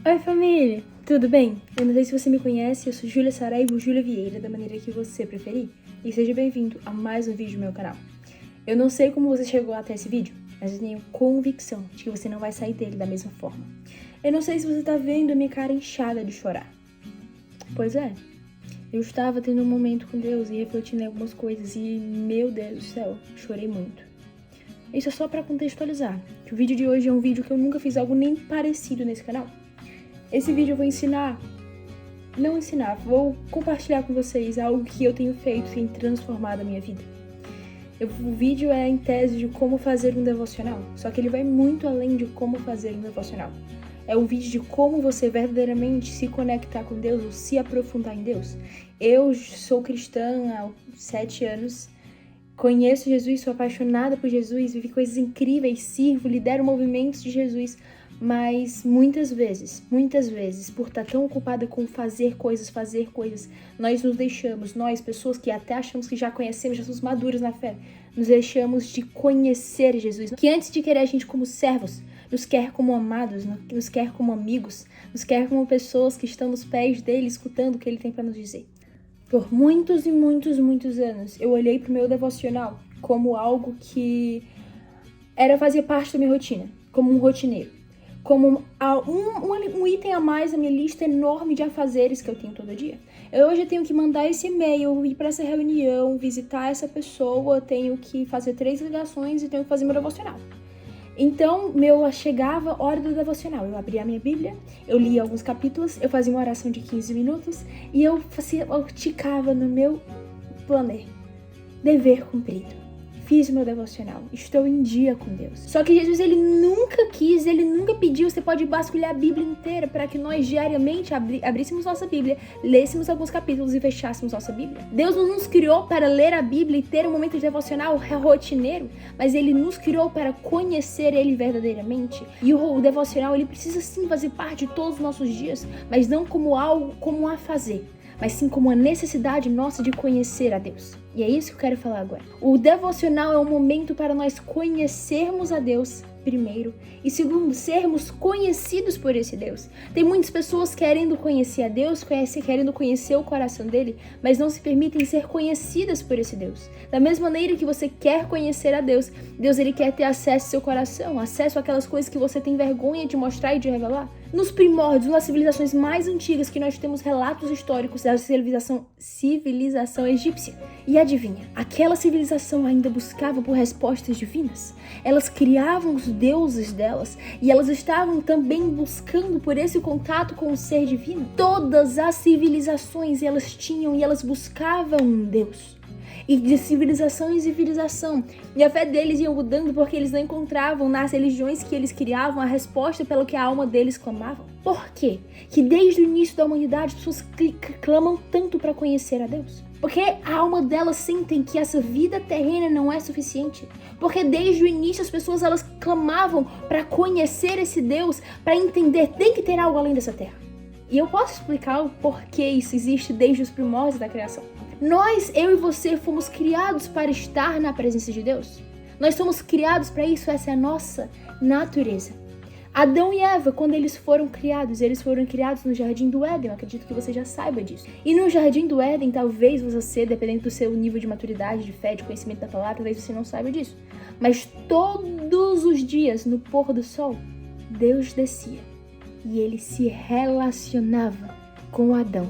Oi família, tudo bem? Eu não sei se você me conhece, eu sou Júlia Saraiva, Júlia Vieira, da maneira que você preferir, e seja bem-vindo a mais um vídeo do meu canal. Eu não sei como você chegou até esse vídeo, mas eu tenho convicção de que você não vai sair dele da mesma forma. Eu não sei se você tá vendo a minha cara inchada de chorar. Pois é, eu estava tendo um momento com Deus e refletindo em algumas coisas e, meu Deus do céu, chorei muito. Isso é só pra contextualizar, que o vídeo de hoje é um vídeo que eu nunca fiz algo nem parecido nesse canal. Esse vídeo eu vou vou compartilhar com vocês algo que eu tenho feito e tem transformado a minha vida. O vídeo é em tese de como fazer um devocional, só que ele vai muito além de como fazer um devocional. É um vídeo de como você verdadeiramente se conectar com Deus ou se aprofundar em Deus. Eu sou cristã há 7 anos, conheço Jesus, sou apaixonada por Jesus, vivi coisas incríveis, sirvo, lidero movimentos de Jesus, mas muitas vezes, por estar tão ocupada com fazer coisas, nós nos deixamos, nós, pessoas que até achamos que já conhecemos, já somos maduras na fé, nos deixamos de conhecer Jesus, que antes de querer a gente como servos, nos quer como amados, nos quer como amigos, nos quer como pessoas que estão nos pés dele, escutando o que ele tem para nos dizer. Por muitos anos, eu olhei pro meu devocional como algo que fazia parte da minha rotina, como um rotineiro. Como um item a mais na minha lista enorme de afazeres que eu tenho todo dia. Hoje eu tenho que mandar esse e-mail, ir para essa reunião, visitar essa pessoa, tenho que fazer 3 ligações e tenho que fazer meu devocional. Então, chegava a hora do devocional, eu abria a minha Bíblia, eu lia alguns capítulos, eu fazia uma oração de 15 minutos e eu ticava no meu planner, dever cumprido. Fiz o meu devocional, estou em dia com Deus. Só que Jesus, ele nunca pediu, você pode vasculhar a Bíblia inteira para que nós diariamente abríssemos nossa Bíblia, lêssemos alguns capítulos e fechássemos nossa Bíblia. Deus não nos criou para ler a Bíblia e ter um momento de devocional rotineiro, mas ele nos criou para conhecer ele verdadeiramente. E o devocional, ele precisa sim fazer parte de todos os nossos dias, mas não como algo como a fazer, mas sim como uma necessidade nossa de conhecer a Deus. E é isso que eu quero falar agora. O devocional é um momento para nós conhecermos a Deus, primeiro, e segundo, sermos conhecidos por esse Deus. Tem muitas pessoas querendo conhecer a Deus, querendo conhecer o coração dele, mas não se permitem ser conhecidas por esse Deus. Da mesma maneira que você quer conhecer a Deus, Deus ele quer ter acesso ao seu coração, acesso àquelas coisas que você tem vergonha de mostrar e de revelar. Nos primórdios, nas civilizações mais antigas que nós temos relatos históricos da civilização egípcia. E adivinha, aquela civilização ainda buscava por respostas divinas. Elas criavam os deuses delas e elas estavam também buscando por esse contato com o ser divino. Todas as civilizações elas tinham e elas buscavam um Deus. E de civilização em civilização. E a fé deles ia mudando porque eles não encontravam nas religiões que eles criavam a resposta pelo que a alma deles clamava. Por quê? Que desde o início da humanidade as pessoas clamam tanto para conhecer a Deus? Porque a alma delas sentem que essa vida terrena não é suficiente. Porque desde o início as pessoas elas clamavam para conhecer esse Deus, para entender, tem que ter algo além dessa terra. E eu posso explicar o porquê isso existe desde os primórdios da criação. Eu e você fomos criados para estar na presença de Deus. Nós somos criados para isso, essa é a nossa natureza. Adão e Eva, quando eles foram criados no Jardim do Éden, eu acredito que você já saiba disso. E no Jardim do Éden, talvez você, dependendo do seu nível de maturidade, de fé, de conhecimento da palavra, talvez você não saiba disso. Mas todos os dias, no pôr do sol, Deus descia e ele se relacionava com Adão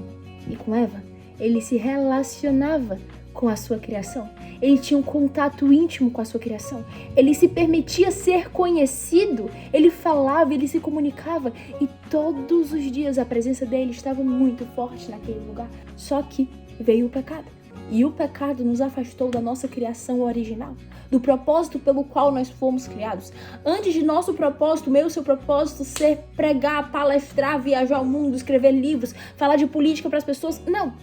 e com Eva. Ele se relacionava com a sua criação. Ele tinha um contato íntimo com a sua criação. Ele se permitia ser conhecido. Ele falava, ele se comunicava. E todos os dias a presença dele estava muito forte naquele lugar. Só que veio o pecado. E o pecado nos afastou da nossa criação original, do propósito pelo qual nós fomos criados. Antes de nosso propósito, seu propósito ser pregar, palestrar, viajar o mundo, escrever livros, falar de política para as pessoas, não.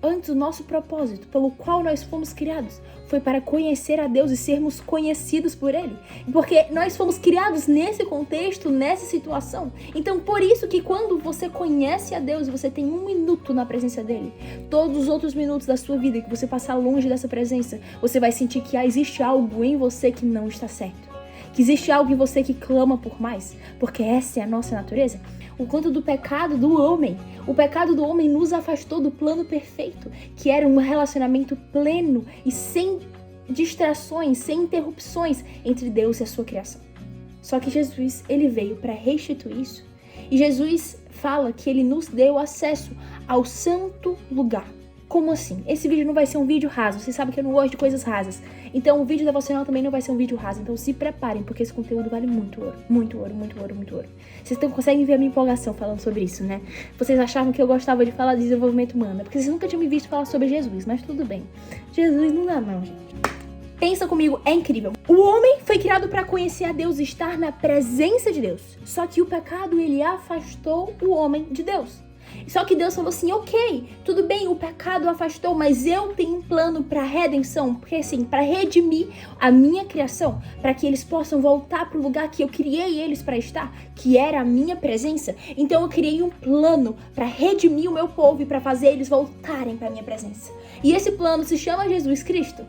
Antes, o nosso propósito, pelo qual nós fomos criados, foi para conhecer a Deus e sermos conhecidos por Ele. Porque nós fomos criados nesse contexto, nessa situação. Então, por isso que quando você conhece a Deus e você tem 1 minuto na presença dEle, todos os outros minutos da sua vida que você passar longe dessa presença, você vai sentir que existe algo em você que não está certo. Que existe algo em você que clama por mais, porque essa é a nossa natureza. por conta do pecado do homem. O pecado do homem nos afastou do plano perfeito, que era um relacionamento pleno e sem distrações, sem interrupções entre Deus e a sua criação. Só que Jesus, ele veio para restituir isso. E Jesus fala que ele nos deu acesso ao santo lugar. Como assim? Esse vídeo não vai ser um vídeo raso. Vocês sabem que eu não gosto de coisas rasas. Então o vídeo devocional também não vai ser um vídeo raso. Então se preparem, porque esse conteúdo vale muito ouro. Muito ouro, muito ouro, muito ouro. Vocês conseguem ver a minha empolgação falando sobre isso, né? Vocês achavam que eu gostava de falar de desenvolvimento humano, porque vocês nunca tinham me visto falar sobre Jesus, mas tudo bem. Jesus não dá não, gente. Pensa comigo, é incrível. O homem foi criado para conhecer a Deus e estar na presença de Deus. Só que o pecado, ele afastou o homem de Deus. Só que Deus falou assim, ok, tudo bem, o pecado afastou, mas eu tenho um plano para redenção, porque assim, para redimir a minha criação, para que eles possam voltar para o lugar que eu criei eles para estar, que era a minha presença. Então eu criei um plano para redimir o meu povo e para fazer eles voltarem para a minha presença. E esse plano se chama Jesus Cristo.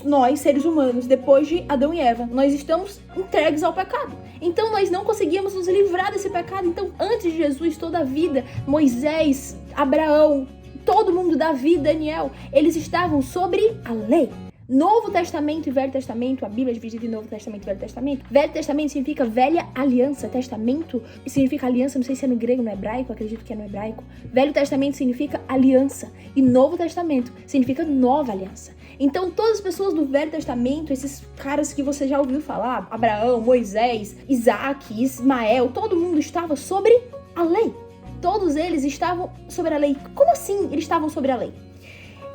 Nós, seres humanos, depois de Adão e Eva, nós estamos entregues ao pecado. Então nós não conseguíamos nos livrar desse pecado. Então antes de Jesus, toda a vida, Moisés, Abraão, todo mundo, Davi, Daniel, eles estavam sobre a lei. Novo Testamento e Velho Testamento, a Bíblia é dividida em Novo Testamento e Velho Testamento. Velho Testamento significa velha aliança, Testamento significa aliança, não sei se é no grego ou no hebraico, acredito que é no hebraico. Velho Testamento significa aliança e Novo Testamento significa nova aliança. Então todas as pessoas do Velho Testamento, esses caras que você já ouviu falar, Abraão, Moisés, Isaac, Ismael, todo mundo estava sobre a lei. Todos eles estavam sobre a lei. Como assim eles estavam sobre a lei?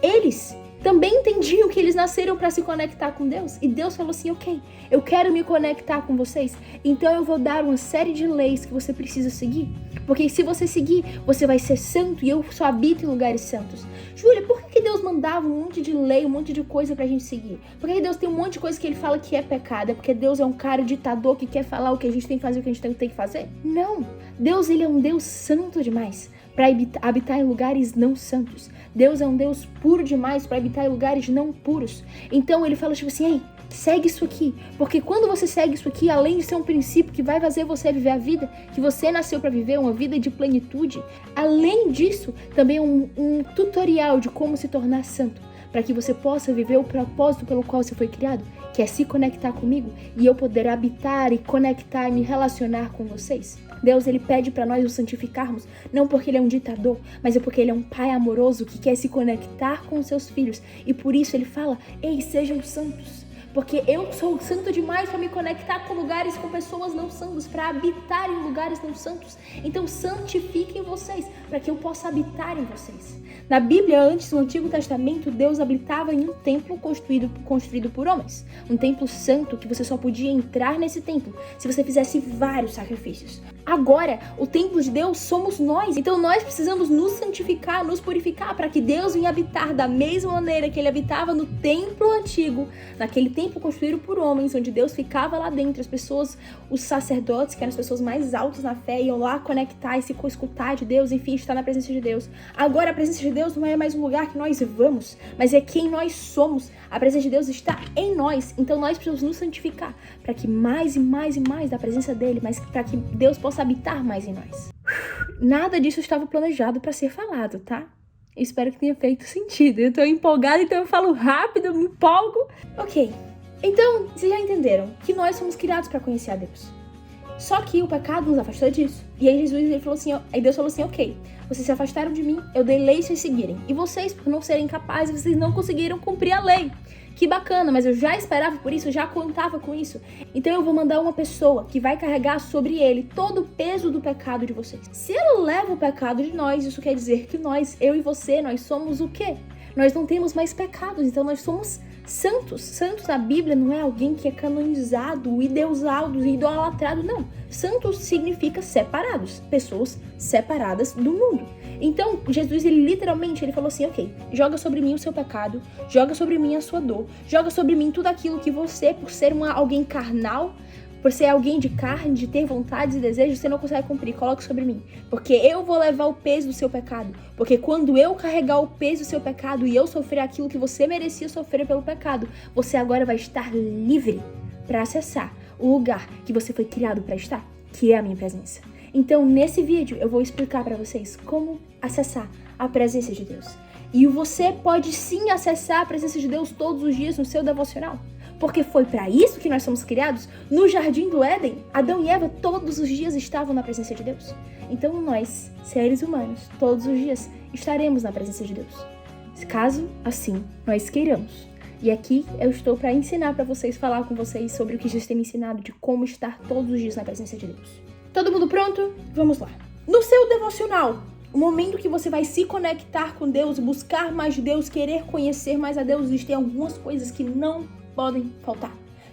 Eles também entendiam que eles nasceram para se conectar com Deus. E Deus falou assim, ok, eu quero me conectar com vocês, então eu vou dar uma série de leis que você precisa seguir. Porque se você seguir, você vai ser santo e eu só habito em lugares santos. Júlia, por que Deus mandava um monte de lei, um monte de coisa pra gente seguir? Por que Deus tem um monte de coisa que ele fala que é pecado? É porque Deus é um cara ditador que quer falar o que a gente tem que fazer, o que a gente tem que fazer? Não. Deus, ele é um Deus santo demais para habitar em lugares não santos. Deus é um Deus puro demais para habitar em lugares não puros. Então ele fala tipo assim, ei, segue isso aqui, porque quando você segue isso aqui, além de ser um princípio que vai fazer você viver a vida que você nasceu para viver, uma vida de plenitude, além disso, também é um tutorial de como se tornar santo, para que você possa viver o propósito pelo qual você foi criado, que é se conectar comigo e eu poder habitar e conectar e me relacionar com vocês. Deus, ele pede para nós nos santificarmos, não porque ele é um ditador, mas é porque ele é um pai amoroso que quer se conectar com os seus filhos. E por isso ele fala, ei, sejam santos. Porque eu sou santo demais para me conectar com lugares, com pessoas não santas, para habitar em lugares não santos. Então santifiquem vocês, para que eu possa habitar em vocês. Na Bíblia, antes, no Antigo Testamento, Deus habitava em um templo construído por homens. Um templo santo que você só podia entrar nesse templo se você fizesse vários sacrifícios. Agora, o templo de Deus somos nós. Então nós precisamos nos santificar, nos purificar, para que Deus venha habitar da mesma maneira que ele habitava no templo antigo, naquele templo construído por homens, onde Deus ficava lá dentro. As pessoas, os sacerdotes, que eram as pessoas mais altas na fé, iam lá conectar e se escutar de Deus, enfim, estar na presença de Deus. Agora a presença de Deus não é mais um lugar que nós vamos, mas é quem nós somos. A presença de Deus está em nós, então nós precisamos nos santificar, para que mais e mais e mais da presença dele, mas para que Deus possa habitar mais em nós. Nada disso estava planejado para ser falado, tá? Espero que tenha feito sentido. Eu tô empolgada, então eu falo rápido, eu me empolgo. Ok, então vocês já entenderam que nós somos criados para conhecer a Deus. Só que o pecado nos afastou disso. E aí Jesus, ele falou assim, aí Deus falou assim, ok, vocês se afastaram de mim, eu dei lei vocês seguirem. E vocês, por não serem capazes, vocês não conseguiram cumprir a lei. Que bacana, mas eu já esperava por isso, eu já contava com isso. Então eu vou mandar uma pessoa que vai carregar sobre ele todo o peso do pecado de vocês. Se ela leva o pecado de nós, isso quer dizer que nós, eu e você, nós somos o quê? Nós não temos mais pecados, então nós somos santos. Santos na Bíblia não é alguém que é canonizado, endeusado, idolatrado, não. Santos significa separados, pessoas separadas do mundo. Então, Jesus, ele literalmente, ele falou assim, ok, joga sobre mim o seu pecado, joga sobre mim a sua dor, joga sobre mim tudo aquilo que você, por ser alguém carnal, por ser alguém de carne, de ter vontades e desejos, você não consegue cumprir, coloque sobre mim. Porque eu vou levar o peso do seu pecado. Porque quando eu carregar o peso do seu pecado e eu sofrer aquilo que você merecia sofrer pelo pecado, você agora vai estar livre para acessar o lugar que você foi criado para estar, que é a minha presença. Então, nesse vídeo, eu vou explicar para vocês como acessar a presença de Deus. E você pode sim acessar a presença de Deus todos os dias no seu devocional. Porque foi para isso que nós somos criados. No Jardim do Éden, Adão e Eva todos os dias estavam na presença de Deus. Então nós, seres humanos, todos os dias estaremos na presença de Deus. Caso, assim, nós queiramos. E aqui eu estou para ensinar para vocês, falar com vocês sobre o que Jesus tem me ensinado de como estar todos os dias na presença de Deus. Todo mundo pronto? Vamos lá. No seu devocional, o momento que você vai se conectar com Deus, buscar mais de Deus, querer conhecer mais a Deus, existem algumas coisas que não podem faltar.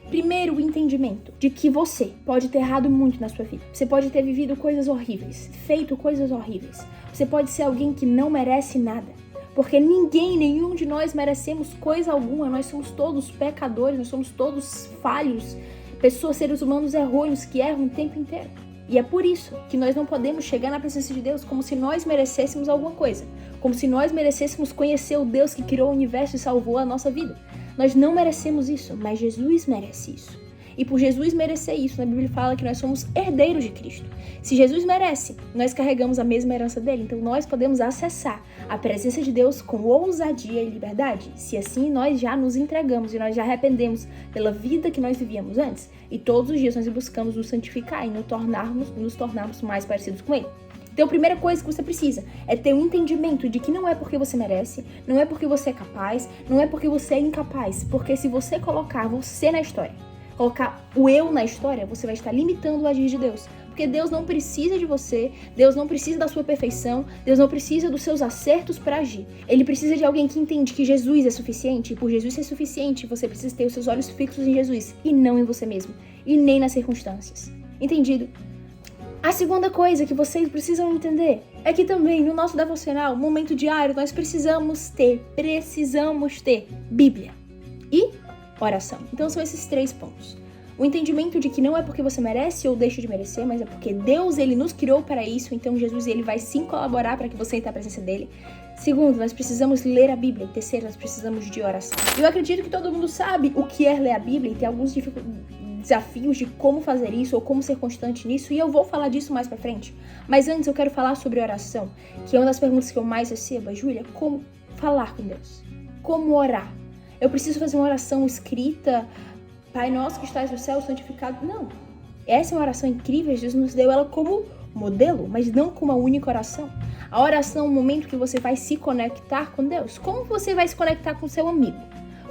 Primeiro, o entendimento de que você pode ter errado muito na sua vida. Você pode ter vivido coisas horríveis, feito coisas horríveis. Você pode ser alguém que não merece nada. Porque nenhum de nós merecemos coisa alguma. Nós somos todos pecadores, nós somos todos falhos. Pessoas, seres humanos errôneos que erram o tempo inteiro. E é por isso que nós não podemos chegar na presença de Deus como se nós merecêssemos alguma coisa. Como se nós merecêssemos conhecer o Deus que criou o universo e salvou a nossa vida. Nós não merecemos isso, mas Jesus merece isso. E por Jesus merecer isso, na Bíblia fala que nós somos herdeiros de Cristo. Se Jesus merece, nós carregamos a mesma herança dele. Então nós podemos acessar a presença de Deus com ousadia e liberdade. Se assim nós já nos entregamos e nós já arrependemos pela vida que nós vivíamos antes. E todos os dias nós buscamos nos santificar e nos tornarmos mais parecidos com ele. Então a primeira coisa que você precisa é ter um entendimento de que não é porque você merece, não é porque você é capaz, não é porque você é incapaz. Porque se você colocar você na história, colocar o eu na história, você vai estar limitando o agir de Deus. Porque Deus não precisa de você, Deus não precisa da sua perfeição, Deus não precisa dos seus acertos para agir. Ele precisa de alguém que entende que Jesus é suficiente, e por Jesus ser suficiente, você precisa ter os seus olhos fixos em Jesus, e não em você mesmo, e nem nas circunstâncias. Entendido? A segunda coisa que vocês precisam entender é que também no nosso devocional, momento diário, nós precisamos ter Bíblia e oração. Então são esses 3 pontos. O entendimento de que não é porque você merece ou deixa de merecer, mas é porque Deus, ele nos criou para isso, então Jesus, ele vai sim colaborar para que você entre na presença dele. Segundo, nós precisamos ler a Bíblia. E terceiro, nós precisamos de oração. Eu acredito que todo mundo sabe o que é ler a Bíblia e tem alguns desafios de como fazer isso ou como ser constante nisso, e eu vou falar disso mais pra frente. Mas antes eu quero falar sobre oração, que é uma das perguntas que eu mais recebo. Júlia, como falar com Deus? Como orar? Eu preciso fazer uma oração escrita? Pai nosso que estás no céu, santificado? Não. Essa é uma oração incrível, Jesus nos deu ela como modelo, mas não como a única oração. A oração é um momento que você vai se conectar com Deus. Como você vai se conectar com seu amigo?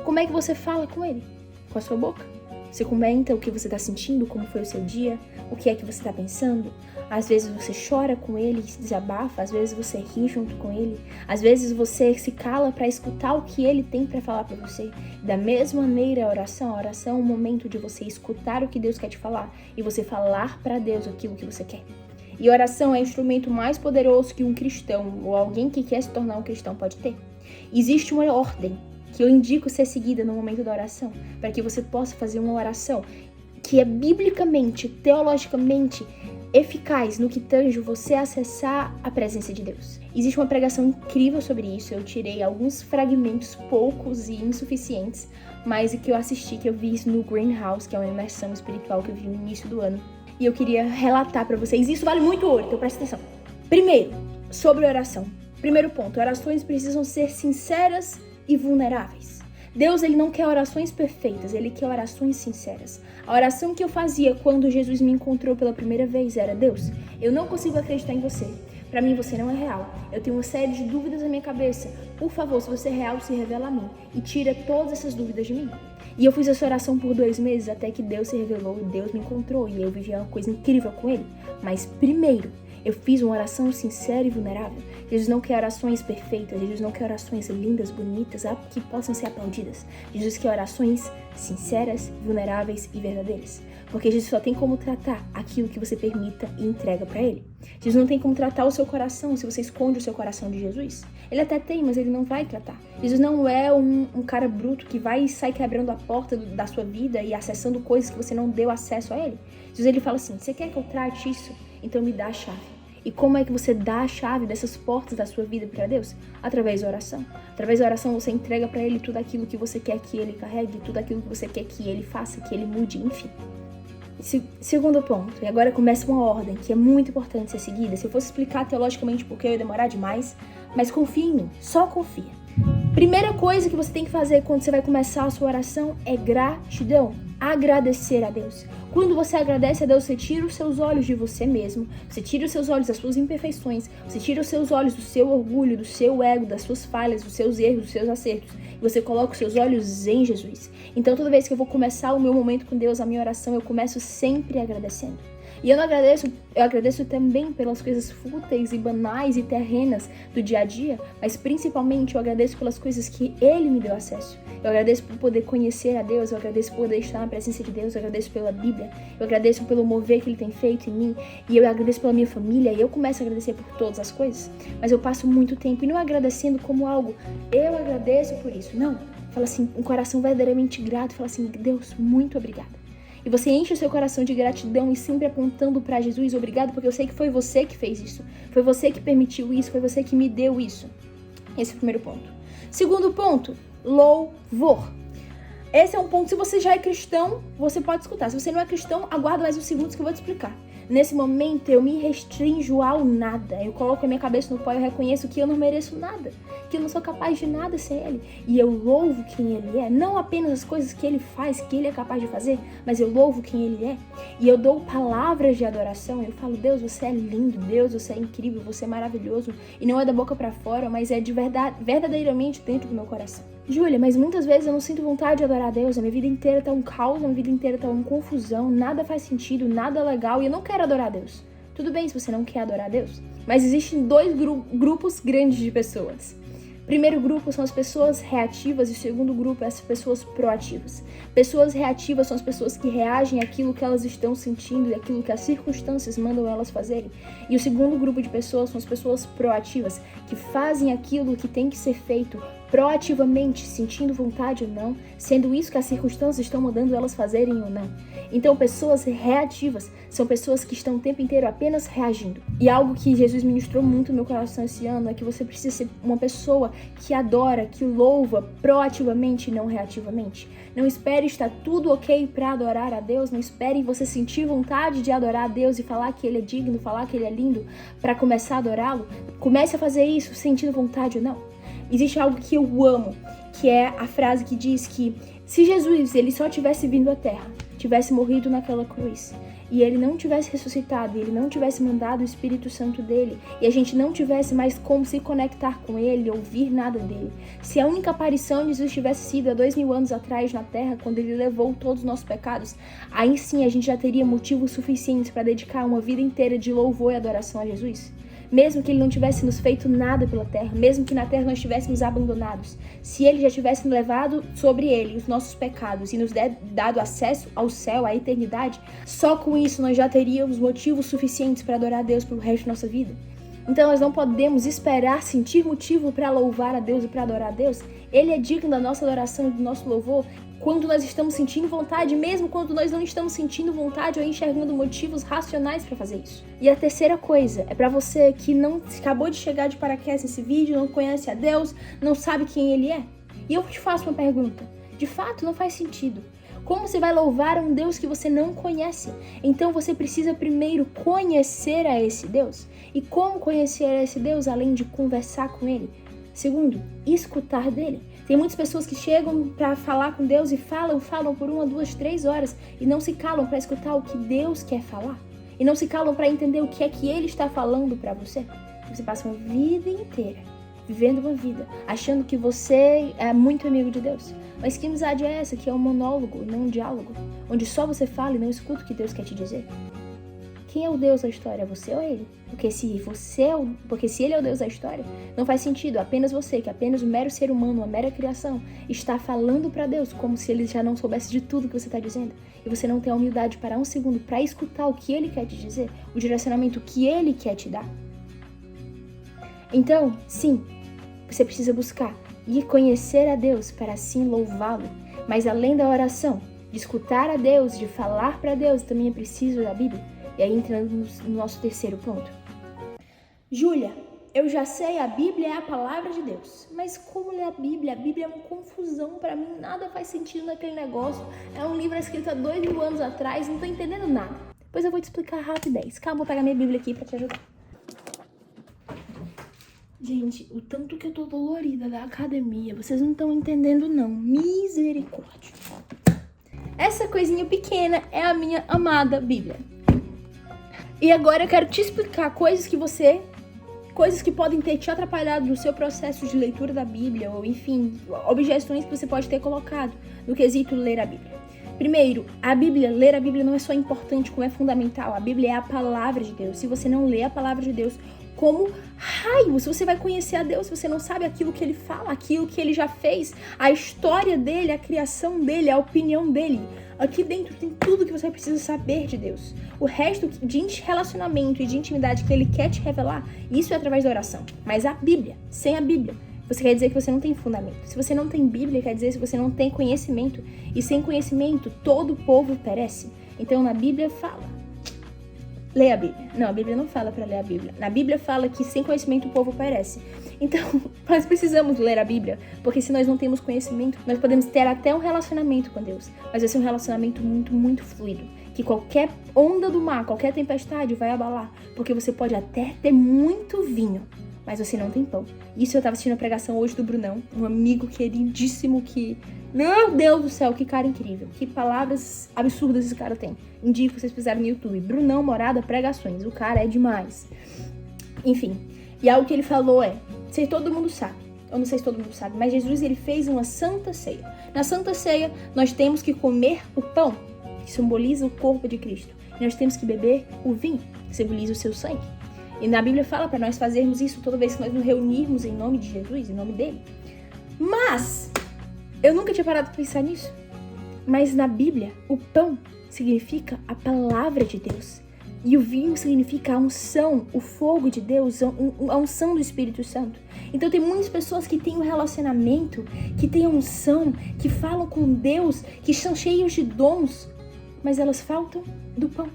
Como é que você fala com ele? Com a sua boca? Você comenta o que você está sentindo, como foi o seu dia, o que é que você está pensando. Às vezes você chora com ele e se desabafa, às vezes você ri junto com ele, às vezes você se cala para escutar o que ele tem para falar para você. Da mesma maneira, a oração é um momento de você escutar o que Deus quer te falar e você falar para Deus aquilo que você quer. E a oração é o instrumento mais poderoso que um cristão ou alguém que quer se tornar um cristão pode ter. Existe uma ordem que eu indico ser seguida no momento da oração, para que você possa fazer uma oração que é biblicamente, teologicamente eficaz no que tange você acessar a presença de Deus. Existe uma pregação incrível sobre isso, eu tirei alguns fragmentos poucos e insuficientes, mas que eu assisti, que eu vi isso no Greenhouse, que é uma imersão espiritual que eu vi no início do ano, e eu queria relatar para vocês. Isso vale muito ouro, então presta atenção. Primeiro, sobre oração. Primeiro ponto, orações precisam ser sinceras e vulneráveis. Deus, ele não quer orações perfeitas, ele quer orações sinceras. A oração que eu fazia quando Jesus me encontrou pela primeira vez era: Deus, eu não consigo acreditar em você. Para mim você não é real. Eu tenho uma série de dúvidas na minha cabeça. Por favor, se você é real, se revela a mim e tira todas essas dúvidas de mim. E eu fiz essa oração por 2 meses até que Deus se revelou e Deus me encontrou e eu vivi uma coisa incrível com ele. Mas primeiro, eu fiz uma oração sincera e vulnerável. Jesus não quer orações perfeitas, Jesus não quer orações lindas, bonitas, que possam ser aplaudidas. Jesus quer orações sinceras, vulneráveis e verdadeiras. Porque Jesus só tem como tratar aquilo que você permita e entrega para ele. Jesus não tem como tratar o seu coração se você esconde o seu coração de Jesus. Ele até tem, mas ele não vai tratar. Jesus não é um cara bruto que vai e sai quebrando a porta da sua vida e acessando coisas que você não deu acesso a ele. Jesus, ele fala assim: você quer que eu trate isso? Então me dá a chave. E como é que você dá a chave dessas portas da sua vida para Deus? Através da oração. Através da oração você entrega para ele tudo aquilo que você quer que ele carregue, tudo aquilo que você quer que ele faça, que ele mude, enfim. Segundo ponto, e agora começa uma ordem que é muito importante ser seguida. Se eu fosse explicar teologicamente porque eu ia demorar demais, mas confia em mim, só confia. Primeira coisa que você tem que fazer quando você vai começar a sua oração é gratidão, agradecer a Deus. Quando você agradece a Deus, você tira os seus olhos de você mesmo, você tira os seus olhos das suas imperfeições, você tira os seus olhos do seu orgulho, do seu ego, das suas falhas, dos seus erros, dos seus acertos, e você coloca os seus olhos em Jesus. Então toda vez que eu vou começar o meu momento com Deus, a minha oração, eu começo sempre agradecendo. E eu agradeço também pelas coisas fúteis e banais e terrenas do dia a dia, mas principalmente eu agradeço pelas coisas que Ele me deu acesso. Eu agradeço por poder conhecer a Deus, eu agradeço por poder estar na presença de Deus, eu agradeço pela Bíblia, eu agradeço pelo mover que Ele tem feito em mim, e eu agradeço pela minha família, e eu começo a agradecer por todas as coisas, mas eu passo muito tempo, e não agradecendo como algo, eu agradeço por isso, não. Fala assim, um coração verdadeiramente grato, fala assim, Deus, muito obrigada. E você enche o seu coração de gratidão e sempre apontando para Jesus, obrigado, porque eu sei que foi você que fez isso. Foi você que permitiu isso, foi você que me deu isso. Esse é o primeiro ponto. Segundo ponto, louvor. Esse é um ponto, se você já é cristão, você pode escutar. Se você não é cristão, aguarda mais uns segundos que eu vou te explicar. Nesse momento, eu me restringo ao nada. Eu coloco a minha cabeça no pó e eu reconheço que eu não mereço nada. Que eu não sou capaz de nada sem Ele. E eu louvo quem Ele é. Não apenas as coisas que Ele faz, que Ele é capaz de fazer, mas eu louvo quem Ele é. E eu dou palavras de adoração. Eu falo, Deus, você é lindo. Deus, você é incrível. Você é maravilhoso. E não é da boca pra fora, mas é de verdade, verdadeiramente dentro do meu coração. Júlia, mas muitas vezes eu não sinto vontade de adorar a Deus. A minha vida inteira tá um caos, a minha vida inteira tá uma confusão. Nada faz sentido, nada legal. E eu não quero adorar a Deus. Tudo bem se você não quer adorar a Deus. Mas existem dois grupos grandes de pessoas. O primeiro grupo são as pessoas reativas e o segundo grupo é as pessoas proativas. Pessoas reativas são as pessoas que reagem àquilo que elas estão sentindo e àquilo que as circunstâncias mandam elas fazerem. E o segundo grupo de pessoas são as pessoas proativas, que fazem aquilo que tem que ser feito proativamente, sentindo vontade ou não, sendo isso que as circunstâncias estão mandando elas fazerem ou não. Então, pessoas reativas são pessoas que estão o tempo inteiro apenas reagindo. E algo que Jesus ministrou muito no meu coração esse ano é que você precisa ser uma pessoa que adora, que louva proativamente e não reativamente. Não espere estar tudo ok para adorar a Deus, não espere você sentir vontade de adorar a Deus e falar que Ele é digno, falar que Ele é lindo para começar a adorá-lo. Comece a fazer isso sentindo vontade ou não. Existe algo que eu amo, que é a frase que diz que se Jesus ele só tivesse vindo à Terra, tivesse morrido naquela cruz, e ele não tivesse ressuscitado, e ele não tivesse mandado o Espírito Santo dele, e a gente não tivesse mais como se conectar com ele, ouvir nada dele, se a única aparição de Jesus tivesse sido há 2000 anos atrás na Terra, quando ele levou todos os nossos pecados, aí sim a gente já teria motivos suficientes para dedicar uma vida inteira de louvor e adoração a Jesus. Mesmo que ele não tivesse nos feito nada pela terra, mesmo que na terra nós estivéssemos abandonados, se ele já tivesse levado sobre ele os nossos pecados e nos dado acesso ao céu, à eternidade, só com isso nós já teríamos motivos suficientes para adorar a Deus pelo resto da nossa vida. Então nós não podemos esperar sentir motivo para louvar a Deus e para adorar a Deus. Ele é digno da nossa adoração e do nosso louvor quando nós estamos sentindo vontade, mesmo quando nós não estamos sentindo vontade ou enxergando motivos racionais para fazer isso. E a terceira coisa é para você que não acabou de chegar de paraquedas nesse vídeo, não conhece a Deus, não sabe quem Ele é. E eu te faço uma pergunta. De fato, não faz sentido. Como você vai louvar um Deus que você não conhece? Então você precisa primeiro conhecer a esse Deus. E como conhecer a esse Deus além de conversar com Ele? Segundo, escutar dele. Tem muitas pessoas que chegam para falar com Deus e falam por 1, 2, 3 horas e não se calam para escutar o que Deus quer falar. E não se calam para entender o que é que Ele está falando para você. Você passa uma vida inteira vivendo uma vida, achando que você é muito amigo de Deus. Mas que amizade é essa? Que é um monólogo, não um diálogo, onde só você fala e não escuta o que Deus quer te dizer. Quem é o Deus da história? Você ou Ele? Porque se Ele é o Deus da história, não faz sentido apenas você, que é apenas um mero ser humano, uma mera criação, está falando para Deus como se Ele já não soubesse de tudo que você está dizendo. E você não tem a humildade de parar um segundo para escutar o que Ele quer te dizer, o direcionamento que Ele quer te dar. Então, sim, você precisa buscar e conhecer a Deus para assim louvá-lo. Mas além da oração, de escutar a Deus, de falar para Deus, também é preciso da Bíblia. E aí entrando no nosso terceiro ponto. Júlia, eu já sei, a Bíblia é a palavra de Deus. Mas como ler a Bíblia? A Bíblia é uma confusão pra mim, nada faz sentido naquele negócio. É um livro escrito há 2000 anos atrás, não tô entendendo nada. Pois eu vou te explicar rapidez. Calma, vou pegar minha Bíblia aqui pra te ajudar. Gente, o tanto que eu tô dolorida da academia, vocês não estão entendendo não. Misericórdia. Essa coisinha pequena é a minha amada Bíblia. E agora eu quero te explicar coisas que podem ter te atrapalhado no seu processo de leitura da Bíblia, ou enfim, objeções que você pode ter colocado no quesito ler a Bíblia. Primeiro, ler a Bíblia não é só importante, como é fundamental. A Bíblia é a palavra de Deus. Se você não lê a palavra de Deus, como raio, se você vai conhecer a Deus, se você não sabe aquilo que ele fala, aquilo que ele já fez, a história dele, a criação dele, a opinião dele. Aqui dentro tem tudo que você precisa saber de Deus. O resto de relacionamento e de intimidade que ele quer te revelar, isso é através da oração. Mas a Bíblia, sem a Bíblia, você quer dizer que você não tem fundamento. Se você não tem Bíblia, quer dizer que você não tem conhecimento. E sem conhecimento, todo o povo perece. Então na Bíblia fala, leia a Bíblia. Não, a Bíblia não fala para ler a Bíblia. Na Bíblia fala que sem conhecimento o povo perece. Então, nós precisamos ler a Bíblia, porque se nós não temos conhecimento, nós podemos ter até um relacionamento com Deus, mas vai ser um relacionamento muito, muito fluido, que qualquer onda do mar, qualquer tempestade vai abalar, porque você pode até ter muito vinho, mas você não tem pão. Isso eu tava assistindo a pregação hoje do Brunão, um amigo queridíssimo que... Meu Deus do céu, que cara incrível. Que palavras absurdas esse cara tem. Indico que vocês fizeram no YouTube. Brunão Morada Pregações. O cara é demais. Enfim. E algo que ele falou é... Se todo mundo sabe. Eu não sei se todo mundo sabe. Mas Jesus, ele fez uma santa ceia. Na santa ceia, nós temos que comer o pão, que simboliza o corpo de Cristo. E nós temos que beber o vinho, que simboliza o seu sangue. E na Bíblia fala para nós fazermos isso toda vez que nós nos reunirmos em nome de Jesus, em nome dele. Mas... eu nunca tinha parado pra pensar nisso. Mas na Bíblia, o pão significa a palavra de Deus. E o vinho significa a unção, o fogo de Deus, a unção do Espírito Santo. Então tem muitas pessoas que têm um relacionamento, que têm a unção, que falam com Deus, que são cheios de dons, mas elas faltam do pão.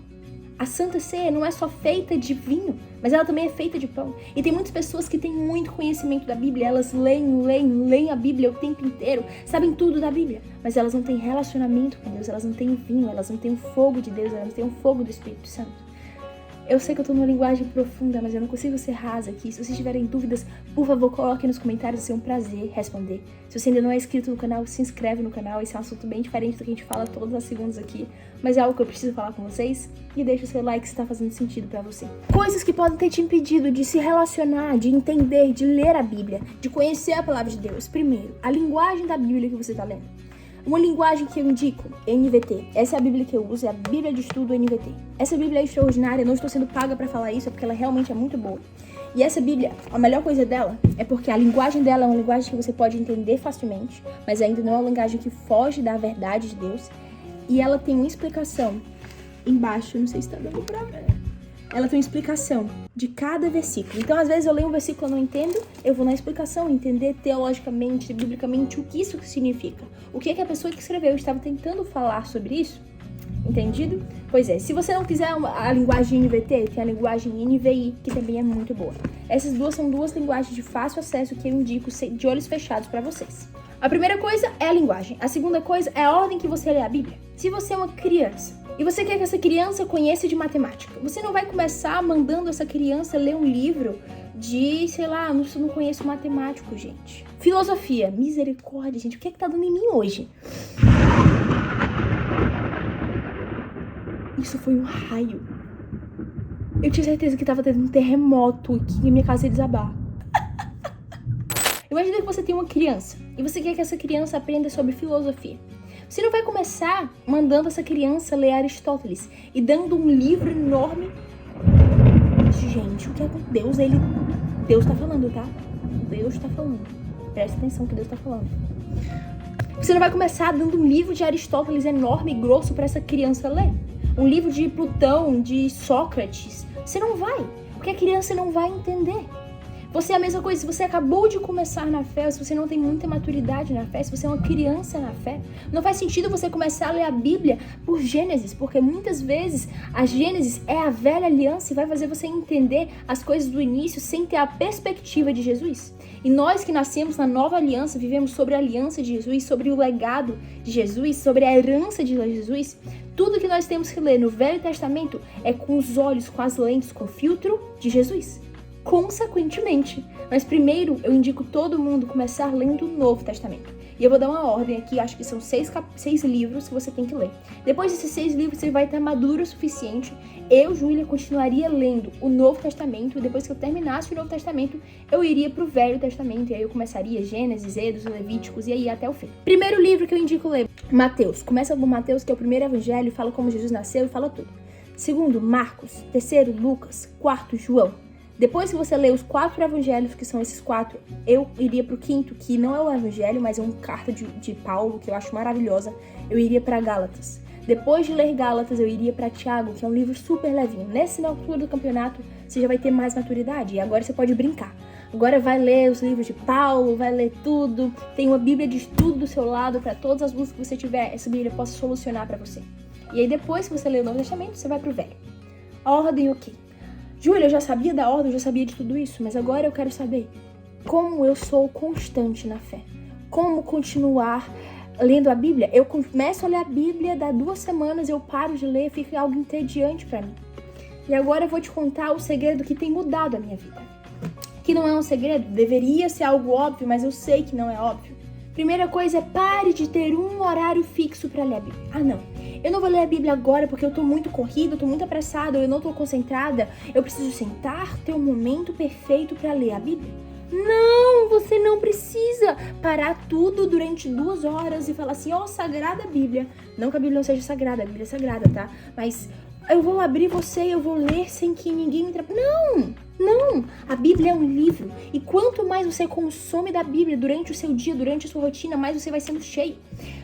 A Santa Ceia não é só feita de vinho, mas ela também é feita de pão. E tem muitas pessoas que têm muito conhecimento da Bíblia, elas leem a Bíblia o tempo inteiro, sabem tudo da Bíblia, mas elas não têm relacionamento com Deus, elas não têm o vinho, elas não têm o fogo de Deus, elas não têm o fogo do Espírito Santo. Eu sei que eu tô numa linguagem profunda, mas eu não consigo ser rasa aqui. Se vocês tiverem dúvidas, por favor, coloquem nos comentários, vai ser um prazer responder. Se você ainda não é inscrito no canal, se inscreve no canal. Esse é um assunto bem diferente do que a gente fala todas as segundas aqui, mas é algo que eu preciso falar com vocês. E deixa o seu like se tá fazendo sentido pra você. Coisas que podem ter te impedido de se relacionar, de entender, de ler a Bíblia, de conhecer a palavra de Deus. Primeiro, a linguagem da Bíblia que você tá lendo. Uma linguagem que eu indico, NVT. Essa é a Bíblia que eu uso, é a Bíblia de Estudo NVT. Essa Bíblia é extraordinária, não estou sendo paga pra falar isso, é porque ela realmente é muito boa. E essa Bíblia, a melhor coisa dela é porque a linguagem dela é uma linguagem que você pode entender facilmente, mas ainda não é uma linguagem que foge da verdade de Deus. E ela tem uma explicação embaixo, não sei se tá dando pra ver. Ela tem uma explicação de cada versículo. Então, às vezes, eu leio um versículo e não entendo, eu vou na explicação, entender teologicamente, biblicamente, o que isso significa. O que é que a pessoa que escreveu estava tentando falar sobre isso? Entendido? Pois é, se você não quiser a linguagem NVT, tem a linguagem NVI, que também é muito boa. Essas duas são duas linguagens de fácil acesso que eu indico de olhos fechados para vocês. A primeira coisa é a linguagem. A segunda coisa é a ordem que você lê a Bíblia. Se você é uma criança e você quer que essa criança conheça de matemática, você não vai começar mandando essa criança ler um livro de, sei lá, eu não conheço matemático, gente. Filosofia. Misericórdia, gente. O que é que tá dando em mim hoje? Isso foi um raio. Eu tinha certeza que tava tendo um terremoto aqui e minha casa ia desabar. Imagina que você tem uma criança e você quer que essa criança aprenda sobre filosofia. Você não vai começar mandando essa criança ler Aristóteles e dando um livro enorme. Gente, o que é com Deus? Deus tá falando, tá? Deus tá falando. Presta atenção que Deus tá falando. Você não vai começar dando um livro de Aristóteles enorme e grosso pra essa criança ler. Um livro de Plutão, de Sócrates. Você não vai, porque a criança não vai entender. Você é a mesma coisa, se você acabou de começar na fé, se você não tem muita maturidade na fé, se você é uma criança na fé, não faz sentido você começar a ler a Bíblia por Gênesis, porque muitas vezes a Gênesis é a velha aliança e vai fazer você entender as coisas do início sem ter a perspectiva de Jesus. E nós que nascemos na nova aliança, vivemos sobre a aliança de Jesus, sobre o legado de Jesus, sobre a herança de Jesus. Tudo que nós temos que ler no Velho Testamento é com os olhos, com as lentes, com o filtro de Jesus. Consequentemente, mas primeiro eu indico todo mundo começar lendo o Novo Testamento. E eu vou dar uma ordem aqui, acho que são 6 livros que você tem que ler. Depois desses 6 livros, você vai estar maduro o suficiente. Eu, Júlia, continuaria lendo o Novo Testamento, e depois que eu terminasse o Novo Testamento, eu iria para o Velho Testamento, e aí eu começaria Gênesis, Êxodo, Levíticos, e aí até o fim. Primeiro livro que eu indico ler, Mateus. Começa com Mateus, que é o primeiro evangelho, fala como Jesus nasceu e fala tudo. Segundo, Marcos. Terceiro, Lucas. Quarto, João. Depois que você lê os 4 evangelhos, que são esses 4, eu iria pro quinto, que não é o evangelho, mas é uma carta de Paulo, que eu acho maravilhosa. Eu iria para Gálatas. Depois de ler Gálatas, eu iria para Tiago, que é um livro super levinho. Na altura do campeonato, você já vai ter mais maturidade, e agora você pode brincar. Agora vai ler os livros de Paulo, vai ler tudo. Tem uma Bíblia de estudo do seu lado, para todas as dúvidas que você tiver, essa Bíblia possa solucionar para você. E aí depois que você lê o Novo Testamento, você vai pro Velho. A ordem, ok. Júlia, eu já sabia da ordem, eu já sabia de tudo isso, mas agora eu quero saber como eu sou constante na fé. Como continuar lendo a Bíblia. Eu começo a ler a Bíblia, dá 2 semanas, eu paro de ler, fica algo entediante pra mim. E agora eu vou te contar o segredo que tem mudado a minha vida. Que não é um segredo, deveria ser algo óbvio, mas eu sei que não é óbvio. Primeira coisa é pare de ter um horário fixo pra ler a Bíblia. Ah, não. Eu não vou ler a Bíblia agora porque eu tô muito corrida, eu tô muito apressada, eu não tô concentrada. Eu preciso sentar, ter um momento perfeito pra ler a Bíblia. Não, você não precisa parar tudo durante 2 horas e falar assim, ó, sagrada Bíblia. Não que a Bíblia não seja sagrada, a Bíblia é sagrada, tá? Mas eu vou abrir você e eu vou ler sem que ninguém me atrapalhe. Não, a Bíblia é um livro. E quanto mais você consome da Bíblia durante o seu dia, durante a sua rotina, mais você vai sendo cheio.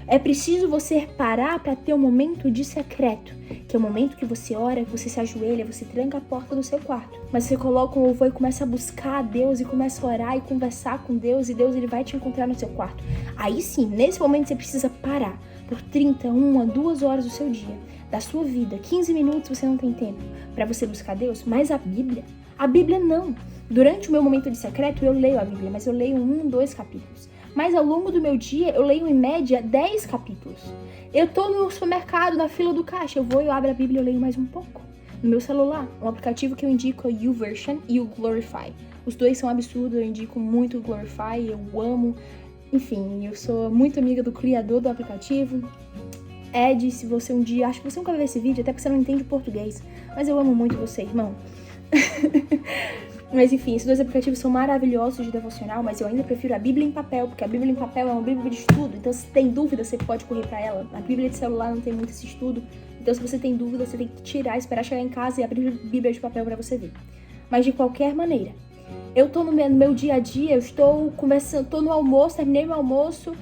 É preciso você parar para ter um momento de secreto, que é o momento que você ora, que você se ajoelha, você tranca a porta do seu quarto. Mas você coloca um louvor e começa a buscar a Deus e começa a orar e conversar com Deus, e Deus ele vai te encontrar no seu quarto. Aí sim, nesse momento você precisa parar por 30, 1 a 2 horas do seu dia, da sua vida. 15 minutos você não tem tempo para você buscar Deus, mas a Bíblia não. Durante o meu momento de secreto eu leio a Bíblia, mas eu leio 1, 2 capítulos. Mas ao longo do meu dia eu leio em média 10 capítulos. Eu tô no supermercado, na fila do caixa, eu abro a Bíblia e eu leio mais um pouco. No meu celular, um aplicativo que eu indico é o YouVersion e o Glorify. Os dois são absurdos, eu indico muito o Glorify, eu amo. Enfim, eu sou muito amiga do criador do aplicativo. Ed, se você um dia... Acho que você nunca vai ver esse vídeo, até porque você não entende português. Mas eu amo muito você, irmão. Mas enfim, esses 2 aplicativos são maravilhosos de devocional, mas eu ainda prefiro a Bíblia em papel, porque a Bíblia em papel é uma Bíblia de estudo, então se tem dúvida, você pode correr pra ela. A Bíblia de celular não tem muito esse estudo, então se você tem dúvida, você tem que tirar, esperar chegar em casa e abrir a Bíblia de papel pra você ver. Mas de qualquer maneira, eu tô no meu dia a dia, eu estou conversando, tô no almoço, terminei meu almoço,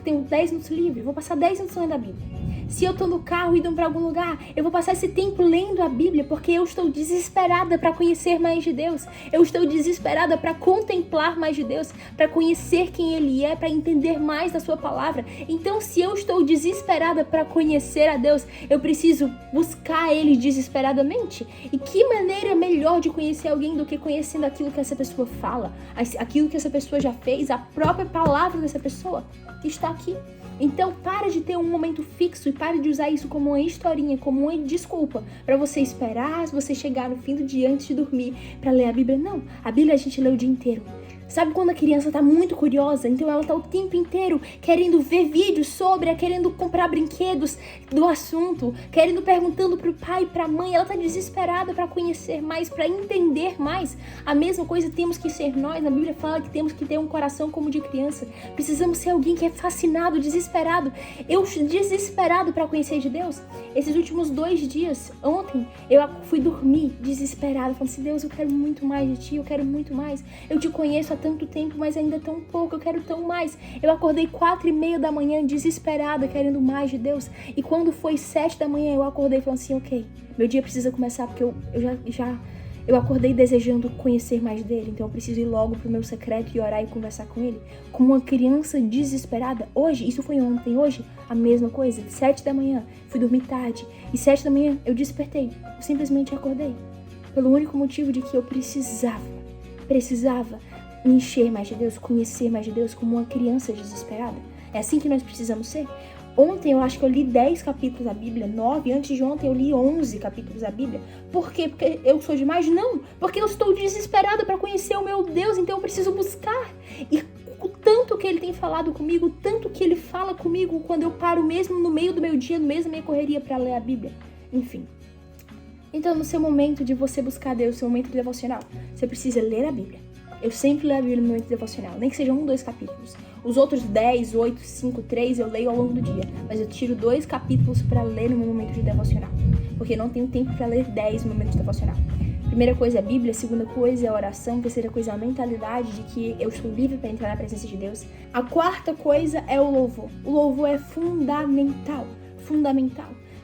tenho 10 minutos livre, vou passar 10 minutos lendo a Bíblia. Se eu tô no carro indo pra algum lugar, eu vou passar esse tempo lendo a Bíblia, porque eu estou desesperada para conhecer mais de Deus. Eu estou desesperada para contemplar mais de Deus, para conhecer quem Ele é, para entender mais da sua palavra. Então, se eu estou desesperada para conhecer a Deus, eu preciso buscar Ele desesperadamente. E que maneira melhor de conhecer alguém do que conhecendo aquilo que essa pessoa fala, aquilo que essa pessoa já fez, a própria palavra dessa pessoa que está aqui. Então, para de ter um momento fixo e pare de usar isso como uma historinha, como uma desculpa para você esperar você chegar no fim do dia antes de dormir para ler a Bíblia. Não, a Bíblia a gente lê o dia inteiro. Sabe quando a criança tá muito curiosa, então ela tá o tempo inteiro querendo ver vídeos sobre, querendo comprar brinquedos do assunto, perguntando pro pai e pra mãe, ela tá desesperada para conhecer mais, para entender mais. A mesma coisa temos que ser nós, a Bíblia fala que temos que ter um coração como de criança. Precisamos ser alguém que é fascinado, desesperado. Eu desesperado para conhecer de Deus. Esses últimos 2 dias, ontem, eu fui dormir desesperada, falando assim, Deus, eu quero muito mais de Ti, eu quero muito mais. Eu te conheço há tanto tempo, mas ainda tão pouco, eu quero tão mais. Eu acordei 4:30 da manhã, desesperada, querendo mais de Deus. E quando foi 7 da manhã, eu acordei e falei assim, ok, meu dia precisa começar, porque eu Eu acordei desejando conhecer mais dele, então eu preciso ir logo pro meu secreto e orar e conversar com ele. Como uma criança desesperada. Hoje, isso foi ontem, hoje, a mesma coisa. 7 da manhã, fui dormir tarde. E 7 da manhã, eu despertei. Eu simplesmente acordei. Pelo único motivo de que eu precisava me encher mais de Deus, conhecer mais de Deus como uma criança desesperada. É assim que nós precisamos ser. Ontem eu acho que eu li 10 capítulos da Bíblia, 9. Antes de ontem eu li 11 capítulos da Bíblia. Por quê? Porque eu sou demais? Não. Porque eu estou desesperada para conhecer o meu Deus, então eu preciso buscar. E o tanto que ele tem falado comigo, o tanto que ele fala comigo quando eu paro mesmo no meio do meu dia, no meio da minha correria para ler a Bíblia. Enfim. Então no seu momento de você buscar Deus, seu momento devocional, você precisa ler a Bíblia. Eu sempre leio a Bíblia no momento devocional, nem que sejam 1, 2 capítulos. Os outros 10, 8, 5, 3 eu leio ao longo do dia. Mas eu tiro 2 capítulos para ler no meu momento de devocional. Porque eu não tenho tempo para ler 10 no momento de devocional. Primeira coisa é a Bíblia, segunda coisa é a oração, terceira coisa é a mentalidade de que eu estou livre para entrar na presença de Deus. A quarta coisa é o louvor. O louvor é fundamental.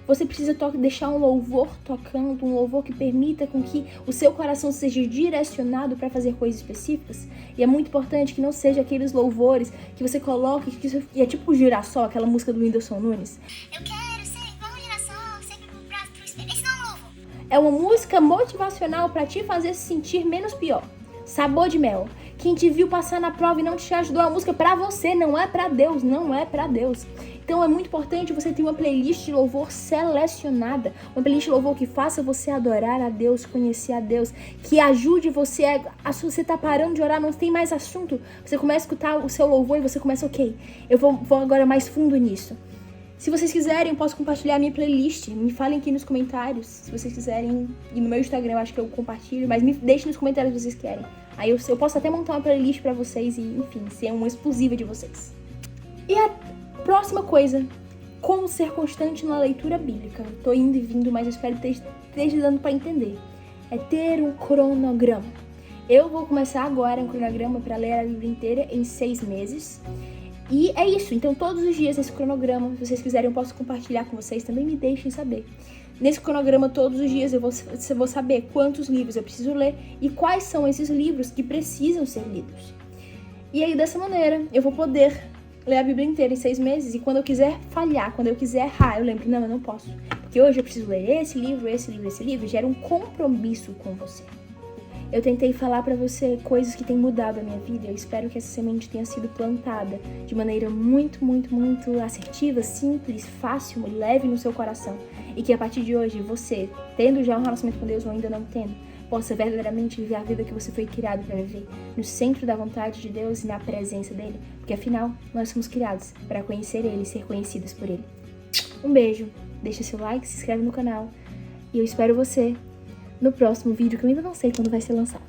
Você precisa deixar um louvor tocando, um louvor que permita com que o seu coração seja direcionado para fazer coisas específicas. E é muito importante que não seja aqueles louvores que você coloca, que é tipo o Girassol, aquela música do Whindersson Nunes. Eu quero ser igual o girassol, sempre com o braço pro espelho. Esse não é um louvor. É uma música motivacional para te fazer se sentir menos pior. Sabor de mel. Quem te viu passar na prova e não te ajudou, a música pra você, não é pra Deus, não é pra Deus. Então é muito importante você ter uma playlist de louvor selecionada, uma playlist de louvor que faça você adorar a Deus, conhecer a Deus, que ajude você você tá parando de orar, não tem mais assunto, você começa a escutar o seu louvor e você começa, ok, eu vou agora mais fundo nisso. Se vocês quiserem, eu posso compartilhar a minha playlist. Me falem aqui nos comentários, se vocês quiserem. E no meu Instagram eu acho que eu compartilho, mas me deixem nos comentários se vocês querem. Aí eu posso até montar uma playlist pra vocês e, enfim, ser uma exclusiva de vocês. E a próxima coisa, como ser constante na leitura bíblica. Tô indo e vindo, mas eu espero que esteja dando pra entender. É ter um cronograma. Eu vou começar agora um cronograma pra ler a Bíblia inteira em 6 meses. E é isso, então todos os dias esse cronograma, se vocês quiserem eu posso compartilhar com vocês, também me deixem saber. Nesse cronograma todos os dias eu vou saber quantos livros eu preciso ler e quais são esses livros que precisam ser lidos. E aí dessa maneira eu vou poder ler a Bíblia inteira em 6 meses e quando eu quiser falhar, quando eu quiser errar, eu lembro, não, eu não posso. Porque hoje eu preciso ler esse livro, gera um compromisso com você. Eu tentei falar pra você coisas que têm mudado a minha vida. Eu espero que essa semente tenha sido plantada de maneira muito assertiva, simples, fácil e leve no seu coração. E que a partir de hoje, você, tendo já um relacionamento com Deus ou ainda não tendo, possa verdadeiramente viver a vida que você foi criado para viver, no centro da vontade de Deus e na presença dele. Porque afinal, nós somos criados para conhecer ele e ser conhecidos por ele. Um beijo, deixa seu like, se inscreve no canal. E eu espero você no próximo vídeo, que eu ainda não sei quando vai ser lançado.